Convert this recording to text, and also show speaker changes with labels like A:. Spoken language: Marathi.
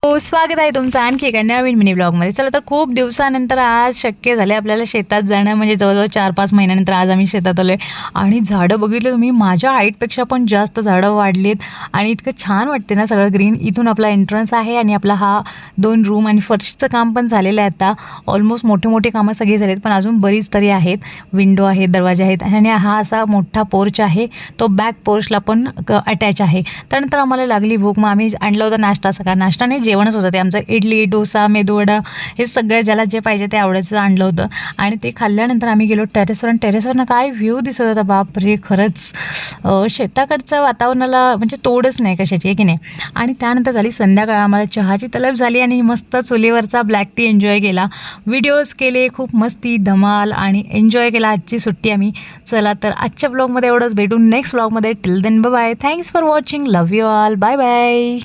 A: हो, स्वागत आहे तुमचं आणखी एका नवीन मिनी ब्लॉगमध्ये. चला तर खूप दिवसानंतर आज शक्य झाले आपल्याला शेतात जाणं, म्हणजे जवळजवळ 4-5 महिन्यानंतर आज आम्ही शेतात आलो आहे. आणि झाडं बघितलं तुम्ही, माझ्या हाईटपेक्षा पण जास्त झाडं वाढलीत आणि इतकं छान वाटते ना सगळं ग्रीन. इथून आपला एंट्रन्स आहे आणि आपला हा 2 रूम आणि फर्शचं काम पण झालेलं आहे. आता ऑलमोस्ट मोठे मोठे कामं सगळी झालेत, पण अजून बरीच तरी आहेत. विंडो आहेत, दरवाजे आहेत आणि हा असा मोठा पोर्च आहे, तो बॅक पोर्चला पण अटॅच आहे. त्यानंतर आम्हाला लागली भूक, मग आम्ही आणलं होतं नाश्ता. सकाळ नाश्ता नाही, जेवणच होतं ते आमचं. इडली, डोसा, मेदूवडा हे सगळं ज्याला जे पाहिजे ते आवडायचं आणलं होतं. आणि ते खाल्ल्यानंतर आम्ही गेलो टेरेसवर. टेरेसवरनं काय व्ह्यू दिसत होता बापरे, खरंच शेताकडचं वातावरणाला म्हणजे तोडच नाही कशाची, आहे की नाही. आणि त्यानंतर झाली संध्याकाळ, आम्हाला चहाची तलब झाली आणि मस्त चुलीवरचा ब्लॅक टी एन्जॉय केला. व्हिडिओज केले, खूप मस्ती धमाल आणि एन्जॉय केला आजची सुट्टी आम्ही. चला तर आजच्या ब्लॉगमध्ये एवढंच, भेटून नेक्स्ट ब्लॉगमध्ये. Till then bye bye. Thanks for watching. Love you all. Bye bye.